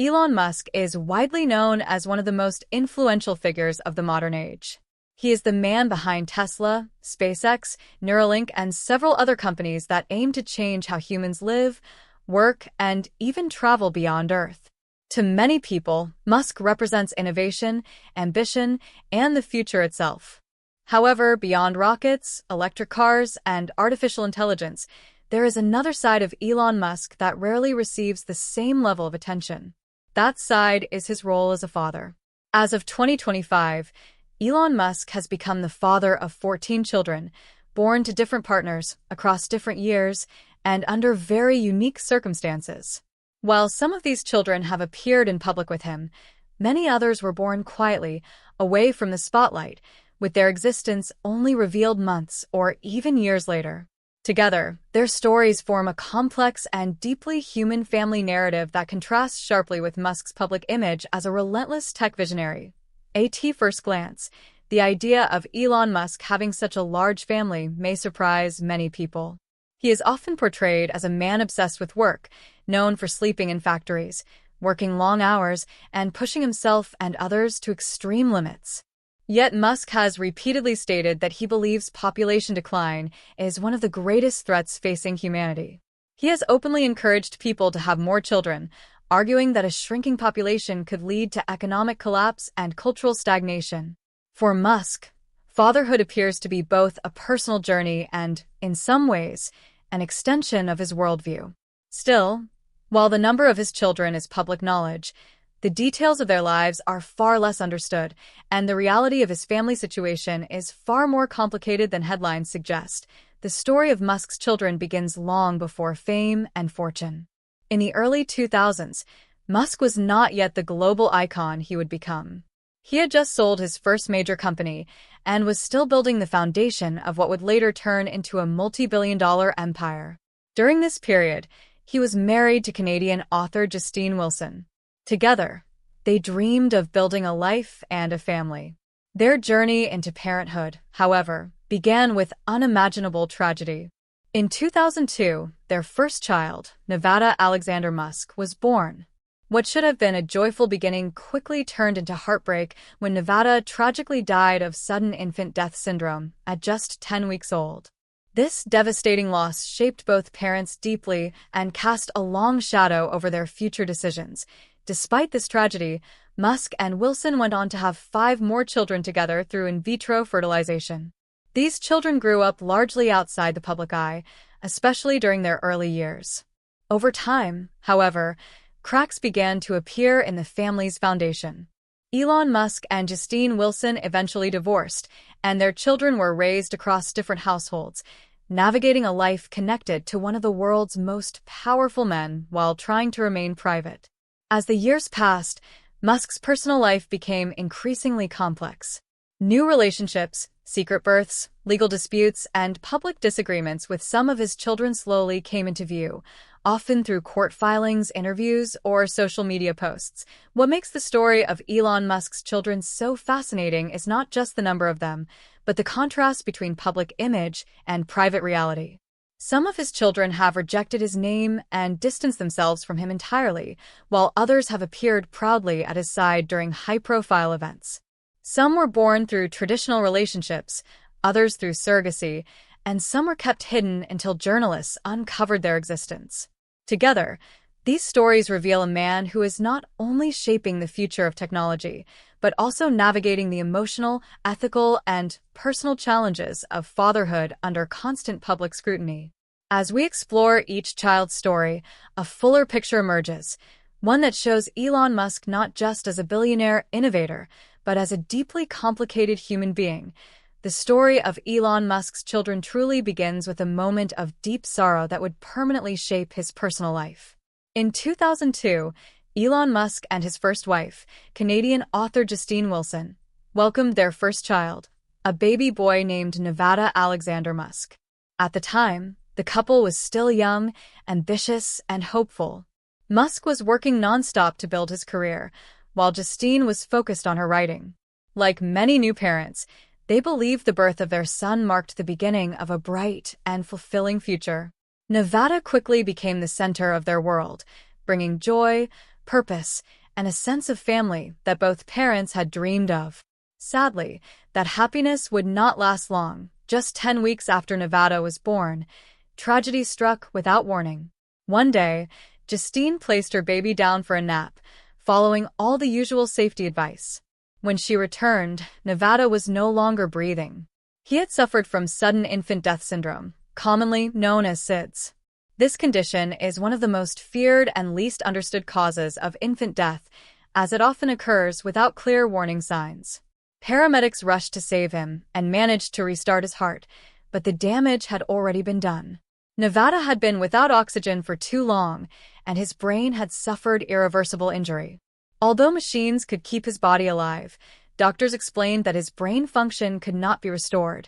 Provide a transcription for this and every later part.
Elon Musk is widely known as one of the most influential figures of the modern age. He is the man behind Tesla, SpaceX, Neuralink, and several other companies that aim to change how humans live, work, and even travel beyond Earth. To many people, Musk represents innovation, ambition, and the future itself. However, beyond rockets, electric cars, and artificial intelligence, there is another side of Elon Musk that rarely receives the same level of attention. That side is his role as a father. As of 2025, Elon Musk has become the father of 14 children, born to different partners, across different years, and under very unique circumstances. While some of these children have appeared in public with him, many others were born quietly, away from the spotlight, with their existence only revealed months or even years later. Together, their stories form a complex and deeply human family narrative that contrasts sharply with Musk's public image as a relentless tech visionary. At first glance, the idea of Elon Musk having such a large family may surprise many people. He is often portrayed as a man obsessed with work, known for sleeping in factories, working long hours, and pushing himself and others to extreme limits. Yet Musk has repeatedly stated that he believes population decline is one of the greatest threats facing humanity. He has openly encouraged people to have more children, arguing that a shrinking population could lead to economic collapse and cultural stagnation. For Musk, fatherhood appears to be both a personal journey and, in some ways, an extension of his worldview. Still, while the number of his children is public knowledge, the details of their lives are far less understood, and the reality of his family situation is far more complicated than headlines suggest. The story of Musk's children begins long before fame and fortune. In the early 2000s, Musk was not yet the global icon he would become. He had just sold his first major company and was still building the foundation of what would later turn into a multi-billion-dollar empire. During this period, he was married to Canadian author Justine Wilson. Together, they dreamed of building a life and a family. Their journey into parenthood, however, began with unimaginable tragedy. In 2002, their first child, Nevada Alexander Musk, was born. What should have been a joyful beginning quickly turned into heartbreak when Nevada tragically died of sudden infant death syndrome at just 10 weeks old. This devastating loss shaped both parents deeply and cast a long shadow over their future decisions. Despite this tragedy, Musk and Wilson went on to have 5 more children together through in vitro fertilization. These children grew up largely outside the public eye, especially during their early years. Over time, however, cracks began to appear in the family's foundation. Elon Musk and Justine Wilson eventually divorced, and their children were raised across different households, navigating a life connected to one of the world's most powerful men while trying to remain private. As the years passed, Musk's personal life became increasingly complex. New relationships, secret births, legal disputes, and public disagreements with some of his children slowly came into view, often through court filings, interviews, or social media posts. What makes the story of Elon Musk's children so fascinating is not just the number of them, but the contrast between public image and private reality. Some of his children have rejected his name and distanced themselves from him entirely, while others have appeared proudly at his side during high-profile events. Some were born through traditional relationships, others through surrogacy, and some were kept hidden until journalists uncovered their existence. Together, these stories reveal a man who is not only shaping the future of technology, but also navigating the emotional, ethical, and personal challenges of fatherhood under constant public scrutiny. As we explore each child's story, a fuller picture emerges, one that shows Elon Musk not just as a billionaire innovator, but as a deeply complicated human being. The story of Elon Musk's children truly begins with a moment of deep sorrow that would permanently shape his personal life. In 2002, Elon Musk and his first wife, Canadian author Justine Wilson, welcomed their first child, a baby boy named Nevada Alexander Musk. At the time, the couple was still young, ambitious, and hopeful. Musk was working nonstop to build his career, while Justine was focused on her writing. Like many new parents, they believed the birth of their son marked the beginning of a bright and fulfilling future. Nevada quickly became the center of their world, bringing joy, purpose, and a sense of family that both parents had dreamed of. Sadly, that happiness would not last long. Just 10 weeks after Nevada was born, tragedy struck without warning. One day, Justine placed her baby down for a nap, following all the usual safety advice. When she returned, Nevada was no longer breathing. He had suffered from sudden infant death syndrome, commonly known as SIDS. This condition is one of the most feared and least understood causes of infant death, as it often occurs without clear warning signs. Paramedics rushed to save him and managed to restart his heart, but the damage had already been done. Nevada had been without oxygen for too long, and his brain had suffered irreversible injury. Although machines could keep his body alive, doctors explained that his brain function could not be restored.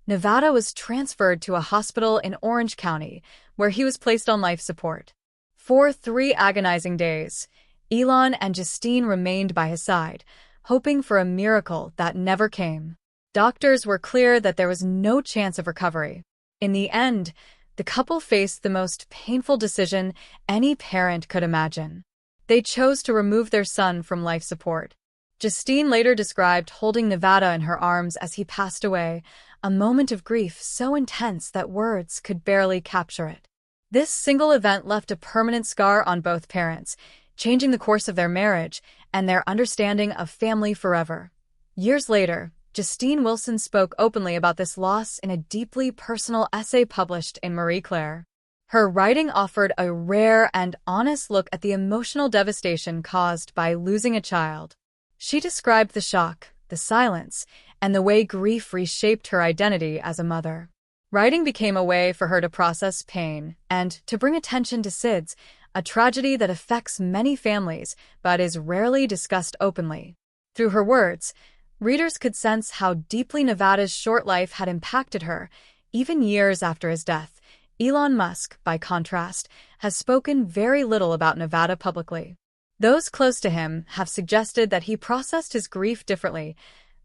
Nevada was transferred to a hospital in Orange County, where he was placed on life support. For 3 agonizing days, Elon and Justine remained by his side, hoping for a miracle that never came. Doctors were clear that there was no chance of recovery. In the end, the couple faced the most painful decision any parent could imagine. They chose to remove their son from life support. Justine later described holding Nevada in her arms as he passed away, a moment of grief so intense that words could barely capture it. This single event left a permanent scar on both parents, changing the course of their marriage and their understanding of family forever. Years later, Justine Wilson spoke openly about this loss in a deeply personal essay published in Marie Claire. Her writing offered a rare and honest look at the emotional devastation caused by losing a child. She described the shock, the silence, and the way grief reshaped her identity as a mother. Writing became a way for her to process pain and to bring attention to SIDS, a tragedy that affects many families but is rarely discussed openly. Through her words, readers could sense how deeply Nevada's short life had impacted her. Even years after his death, Elon Musk, by contrast, has spoken very little about Nevada publicly. Those close to him have suggested that he processed his grief differently,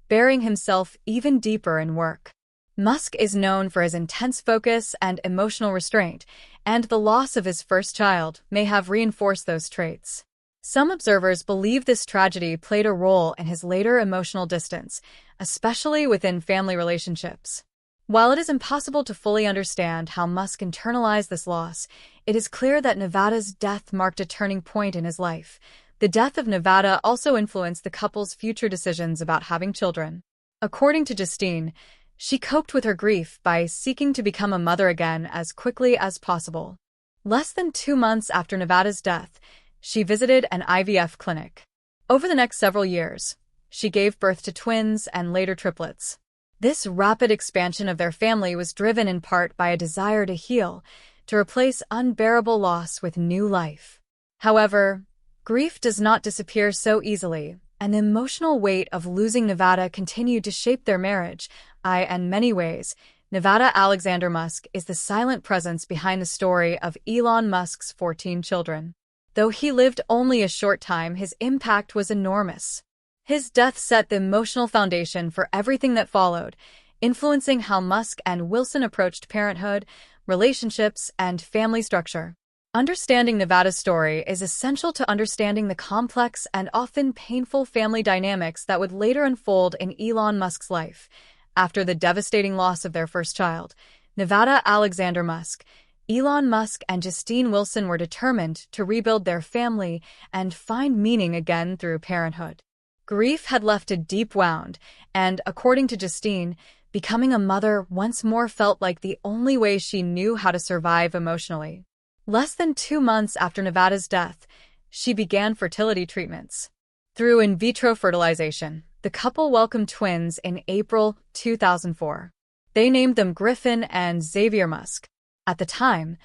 burying himself even deeper in work. Musk is known for his intense focus and emotional restraint, and the loss of his first child may have reinforced those traits. Some observers believe this tragedy played a role in his later emotional distance, especially within family relationships. While it is impossible to fully understand how Musk internalized this loss, it is clear that Nevada's death marked a turning point in his life. The death of Nevada also influenced the couple's future decisions about having children. According to Justine, she coped with her grief by seeking to become a mother again as quickly as possible. Less than 2 months after Nevada's death, she visited an IVF clinic. Over the next several years, she gave birth to twins and later triplets. This rapid expansion of their family was driven in part by a desire to heal, to replace unbearable loss with new life. However, grief does not disappear so easily, and the emotional weight of losing Nevada continued to shape their marriage. In many ways, Nevada Alexander Musk is the silent presence behind the story of Elon Musk's 14 children. Though he lived only a short time, his impact was enormous. His death set the emotional foundation for everything that followed, influencing how Musk and Wilson approached parenthood, relationships, and family structure. Understanding Nevada's story is essential to understanding the complex and often painful family dynamics that would later unfold in Elon Musk's life. After the devastating loss of their first child, Nevada Alexander Musk, Elon Musk and Justine Wilson were determined to rebuild their family and find meaning again through parenthood. Grief had left a deep wound, and, according to Justine, becoming a mother once more felt like the only way she knew how to survive emotionally. Less than 2 months after Nevada's death, she began fertility treatments. Through in vitro fertilization, the couple welcomed twins in April 2004. They named them Griffin and Xavier Musk. At the time,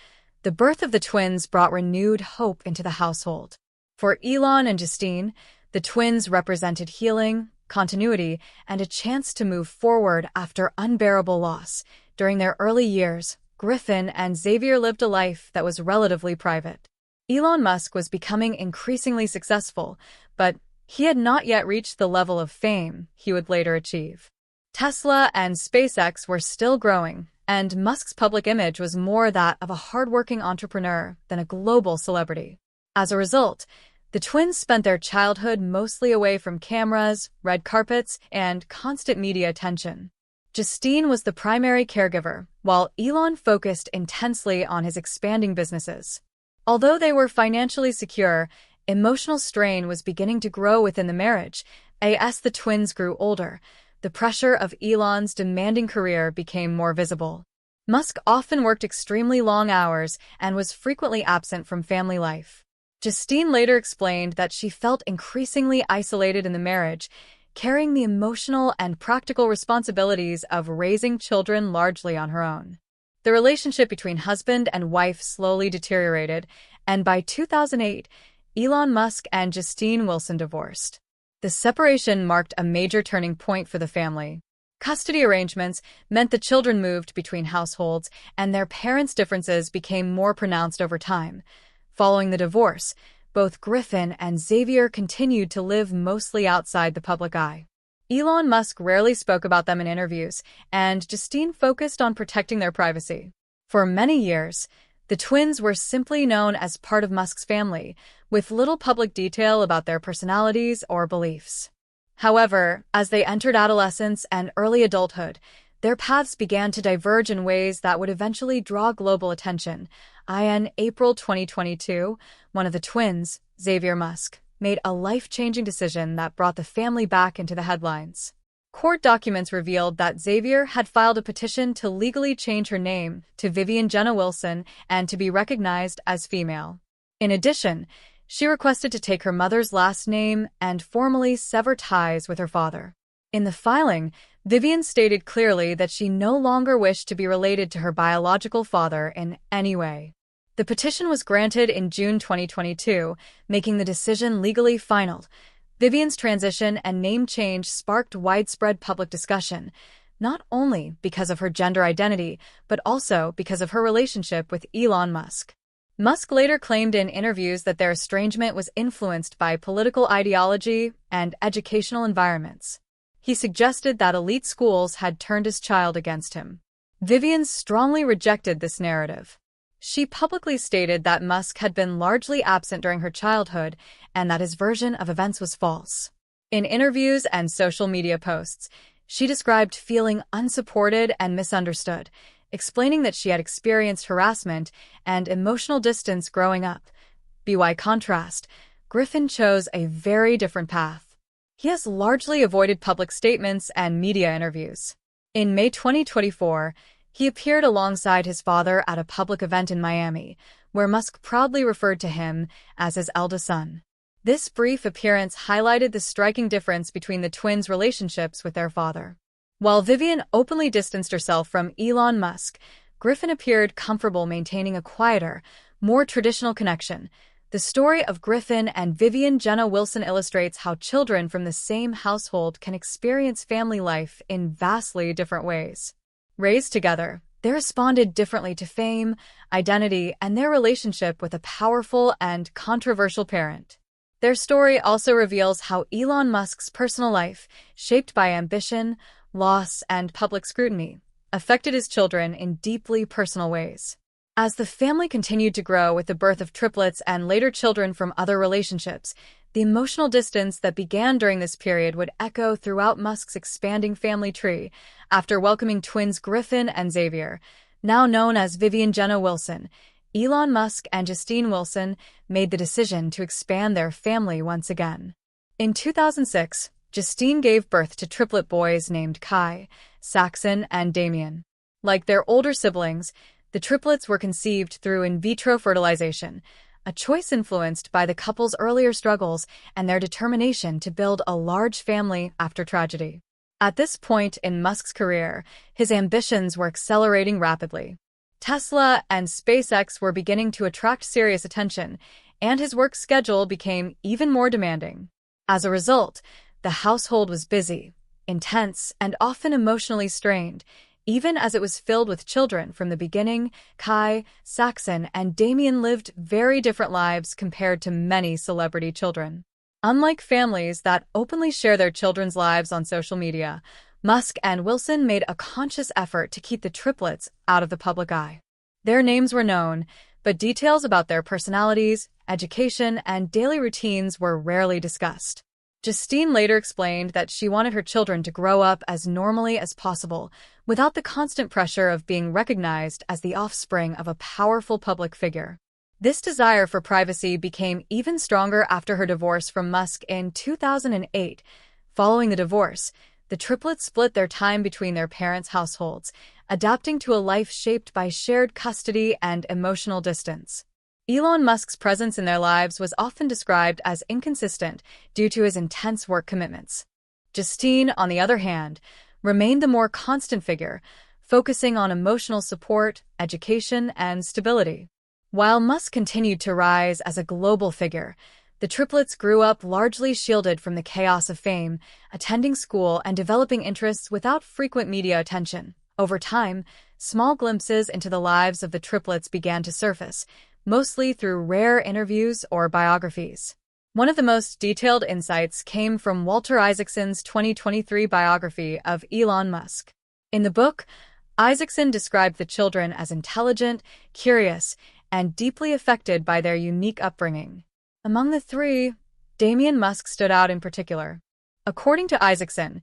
the birth of the twins brought renewed hope into the household. For Elon and Justine, the twins represented healing, continuity, and a chance to move forward after unbearable loss. During their early years, Griffin and Xavier lived a life that was relatively private. Elon Musk was becoming increasingly successful, but he had not yet reached the level of fame he would later achieve. Tesla and SpaceX were still growing, and Musk's public image was more that of a hardworking entrepreneur than a global celebrity. As a result, The twins spent their childhood mostly away from cameras, red carpets, and constant media attention. Justine was the primary caregiver, while Elon focused intensely on his expanding businesses. Although they were financially secure, emotional strain was beginning to grow within the marriage. As the twins grew older, the pressure of Elon's demanding career became more visible. Musk often worked extremely long hours and was frequently absent from family life. Justine later explained that she felt increasingly isolated in the marriage, carrying the emotional and practical responsibilities of raising children largely on her own. The relationship between husband and wife slowly deteriorated, and by 2008, Elon Musk and Justine Wilson divorced. The separation marked a major turning point for the family. Custody arrangements meant the children moved between households, and their parents' differences became more pronounced over time. Following the divorce, both Griffin and Xavier continued to live mostly outside the public eye. Elon Musk rarely spoke about them in interviews, and Justine focused on protecting their privacy. For many years, the twins were simply known as part of Musk's family, with little public detail about their personalities or beliefs. However, as they entered adolescence and early adulthood, their paths began to diverge in ways that would eventually draw global attention. In April 2022, one of the twins, Xavier Musk, made a life-changing decision that brought the family back into the headlines. Court documents revealed that Xavier had filed a petition to legally change her name to Vivian Jenna Wilson and to be recognized as female. In addition, she requested to take her mother's last name and formally sever ties with her father. In the filing, Vivian stated clearly that she no longer wished to be related to her biological father in any way. The petition was granted in June 2022, making the decision legally final. Vivian's transition and name change sparked widespread public discussion, not only because of her gender identity, but also because of her relationship with Elon Musk. Musk later claimed in interviews that their estrangement was influenced by political ideology and educational environments. He suggested that elite schools had turned his child against him. Vivian strongly rejected this narrative. She publicly stated that Musk had been largely absent during her childhood and that his version of events was false. In interviews and social media posts, she described feeling unsupported and misunderstood, explaining that she had experienced harassment and emotional distance growing up. By contrast, Griffin chose a very different path. He has largely avoided public statements and media interviews. In May 2024, he appeared alongside his father at a public event in Miami, where Musk proudly referred to him as his eldest son. This brief appearance highlighted the striking difference between the twins' relationships with their father. While Vivian openly distanced herself from Elon Musk, Griffin appeared comfortable maintaining a quieter, more traditional connection. The story of Griffin and Vivian Jenna Wilson illustrates how children from the same household can experience family life in vastly different ways. Raised together, they responded differently to fame, identity, and their relationship with a powerful and controversial parent. Their story also reveals how Elon Musk's personal life, shaped by ambition, loss, and public scrutiny, affected his children in deeply personal ways. As the family continued to grow with the birth of triplets and later children from other relationships, the emotional distance that began during this period would echo throughout Musk's expanding family tree. After welcoming twins Griffin and Xavier, now known as Vivian Jenna Wilson, Elon Musk and Justine Wilson made the decision to expand their family once again. In 2006, Justine gave birth to triplet boys named Kai, Saxon, and Damien. Like their older siblings, the triplets were conceived through in vitro fertilization, a choice influenced by the couple's earlier struggles and their determination to build a large family after tragedy. At this point in Musk's career, his ambitions were accelerating rapidly. Tesla and SpaceX were beginning to attract serious attention, and his work schedule became even more demanding. As a result, the household was busy, intense, and often emotionally strained. Even as it was filled with children from the beginning, Kai, Saxon, and Damien lived very different lives compared to many celebrity children. Unlike families that openly share their children's lives on social media, Musk and Wilson made a conscious effort to keep the triplets out of the public eye. Their names were known, but details about their personalities, education, and daily routines were rarely discussed. Justine later explained that she wanted her children to grow up as normally as possible, without the constant pressure of being recognized as the offspring of a powerful public figure. This desire for privacy became even stronger after her divorce from Musk in 2008. Following the divorce, the triplets split their time between their parents' households, adapting to a life shaped by shared custody and emotional distance. Elon Musk's presence in their lives was often described as inconsistent due to his intense work commitments. Justine, on the other hand, remained the more constant figure, focusing on emotional support, education, and stability. While Musk continued to rise as a global figure, the triplets grew up largely shielded from the chaos of fame, attending school and developing interests without frequent media attention. Over time, small glimpses into the lives of the triplets began to surface, mostly through rare interviews or biographies. One of the most detailed insights came from Walter Isaacson's 2023 biography of Elon Musk. In the book, Isaacson described the children as intelligent, curious, and deeply affected by their unique upbringing. Among the three, Damien Musk stood out in particular. According to Isaacson,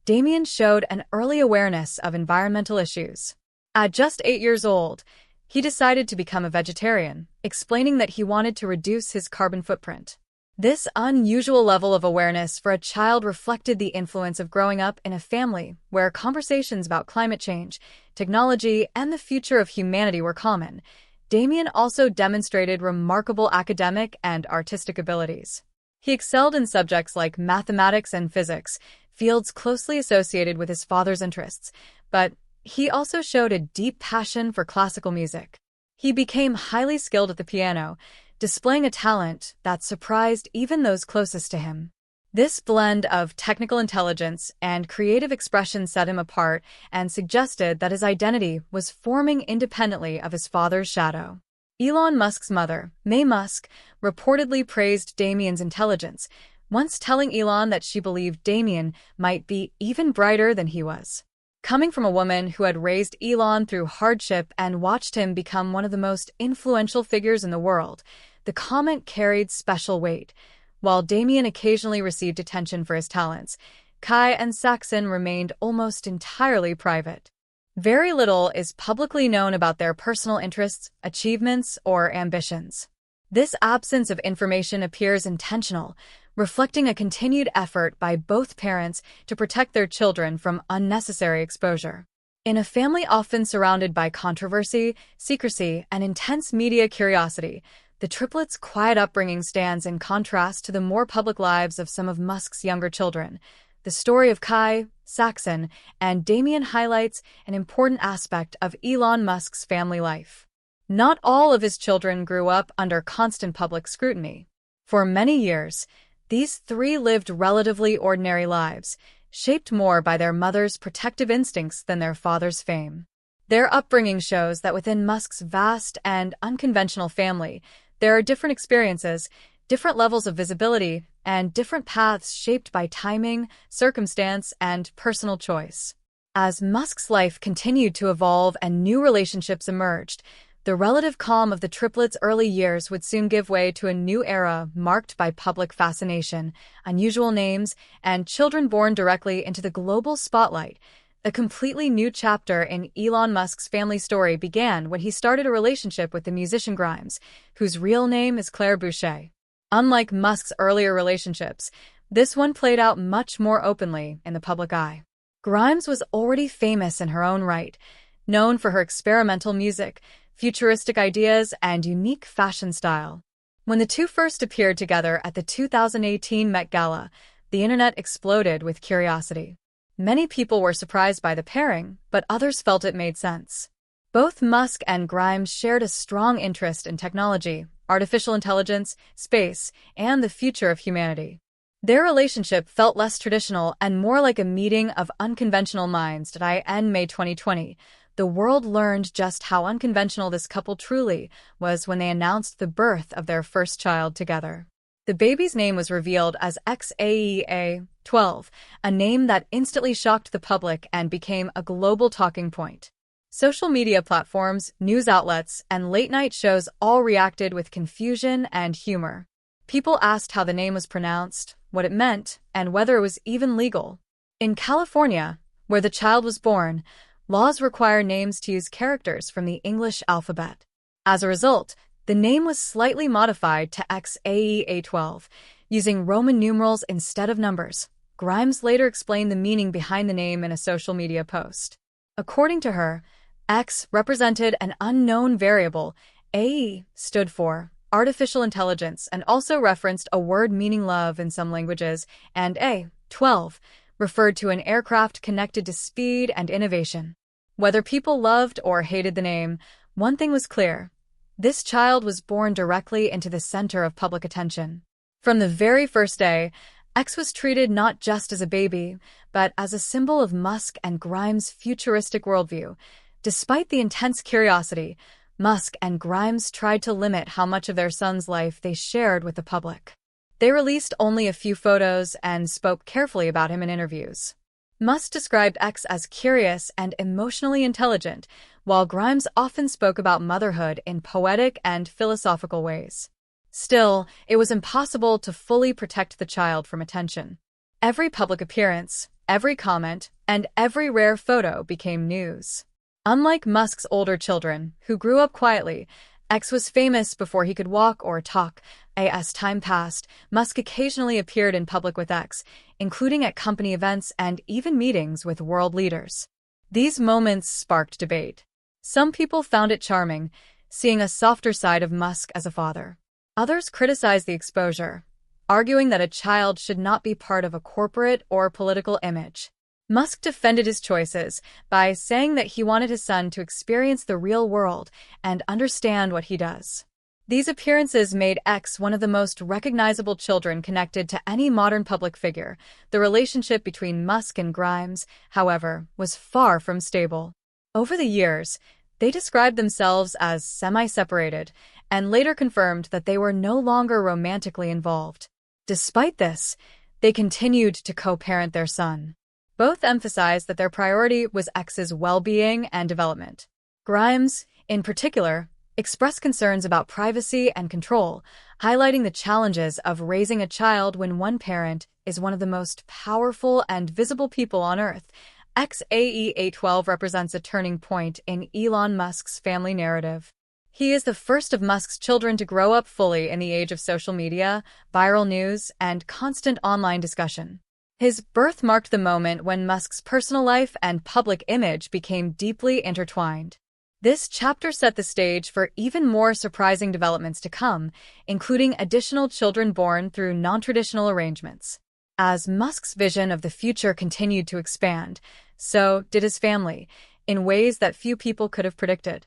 Damien showed an early awareness of environmental issues. At just 8 years old, he decided to become a vegetarian, explaining that he wanted to reduce his carbon footprint. This unusual level of awareness for a child reflected the influence of growing up in a family where conversations about climate change, technology, and the future of humanity were common. Damien also demonstrated remarkable academic and artistic abilities. He excelled in subjects like mathematics and physics, fields closely associated with his father's interests, but he also showed a deep passion for classical music. He became highly skilled at the piano, displaying a talent that surprised even those closest to him. This blend of technical intelligence and creative expression set him apart and suggested that his identity was forming independently of his father's shadow. Elon Musk's mother, May Musk, reportedly praised Damien's intelligence, once telling Elon that she believed Damien might be even brighter than he was. Coming from a woman who had raised Elon through hardship and watched him become one of the most influential figures in the world, the comment carried special weight. While Damien occasionally received attention for his talents, Kai and Saxon remained almost entirely private. Very little is publicly known about their personal interests, achievements, or ambitions. This absence of information appears intentional, reflecting a continued effort by both parents to protect their children from unnecessary exposure. In a family often surrounded by controversy, secrecy, and intense media curiosity, the triplets' quiet upbringing stands in contrast to the more public lives of some of Musk's younger children. The story of Kai, Saxon, and Damien highlights an important aspect of Elon Musk's family life. Not all of his children grew up under constant public scrutiny. For many years, these three lived relatively ordinary lives, shaped more by their mother's protective instincts than their father's fame. Their upbringing shows that within Musk's vast and unconventional family, there are different experiences, different levels of visibility, and different paths shaped by timing, circumstance, and personal choice. As Musk's life continued to evolve and new relationships emerged, the relative calm of the triplets' early years would soon give way to a new era marked by public fascination, unusual names, and children born directly into the global spotlight. A completely new chapter in Elon Musk's family story began when he started a relationship with the musician Grimes, whose real name is Claire Boucher. Unlike Musk's earlier relationships, this one played out much more openly in the public eye. Grimes was already famous in her own right, known for her experimental music, futuristic ideas, and unique fashion style. When the two first appeared together at the 2018 Met Gala, the internet exploded with curiosity. Many people were surprised by the pairing, but others felt it made sense. Both Musk and Grimes shared a strong interest in technology, artificial intelligence, space, and the future of humanity. Their relationship felt less traditional and more like a meeting of unconventional minds. In May 2020, the world learned just how unconventional this couple truly was when they announced the birth of their first child together. The baby's name was revealed as A-Xii, 12, a name that instantly shocked the public and became a global talking point. Social media platforms, news outlets, and late-night shows all reacted with confusion and humor. People asked how the name was pronounced, what it meant, and whether it was even legal. In California, where the child was born, laws require names to use characters from the English alphabet. As a result, the name was slightly modified to A-Xii A12, using Roman numerals instead of numbers. Grimes later explained the meaning behind the name in a social media post. According to her, X represented an unknown variable, A stood for artificial intelligence and also referenced a word meaning love in some languages, and A12 referred to an aircraft connected to speed and innovation. Whether people loved or hated the name, one thing was clear. This child was born directly into the center of public attention. From the very first day, X was treated not just as a baby, but as a symbol of Musk and Grimes' futuristic worldview. Despite the intense curiosity, Musk and Grimes tried to limit how much of their son's life they shared with the public. They released only a few photos and spoke carefully about him in interviews. Musk described X as curious and emotionally intelligent, while Grimes often spoke about motherhood in poetic and philosophical ways. Still, it was impossible to fully protect the child from attention. Every public appearance, every comment, and every rare photo became news. Unlike Musk's older children, who grew up quietly, X was famous before he could walk or talk. As time passed, Musk occasionally appeared in public with X, including at company events and even meetings with world leaders. These moments sparked debate. Some people found it charming, seeing a softer side of Musk as a father. Others criticized the exposure, arguing that a child should not be part of a corporate or political image. Musk defended his choices by saying that he wanted his son to experience the real world and understand what he does. These appearances made X one of the most recognizable children connected to any modern public figure. The relationship between Musk and Grimes, however, was far from stable. Over the years, they described themselves as semi-separated and later confirmed that they were no longer romantically involved. Despite this, they continued to co-parent their son. Both emphasized that their priority was X's well-being and development. Grimes, in particular, expressed concerns about privacy and control, highlighting the challenges of raising a child when one parent is one of the most powerful and visible people on Earth. A-Xii A12 represents a turning point in Elon Musk's family narrative. He is the first of Musk's children to grow up fully in the age of social media, viral news, and constant online discussion. His birth marked the moment when Musk's personal life and public image became deeply intertwined. This chapter set the stage for even more surprising developments to come, including additional children born through non-traditional arrangements. As Musk's vision of the future continued to expand, so did his family, in ways that few people could have predicted.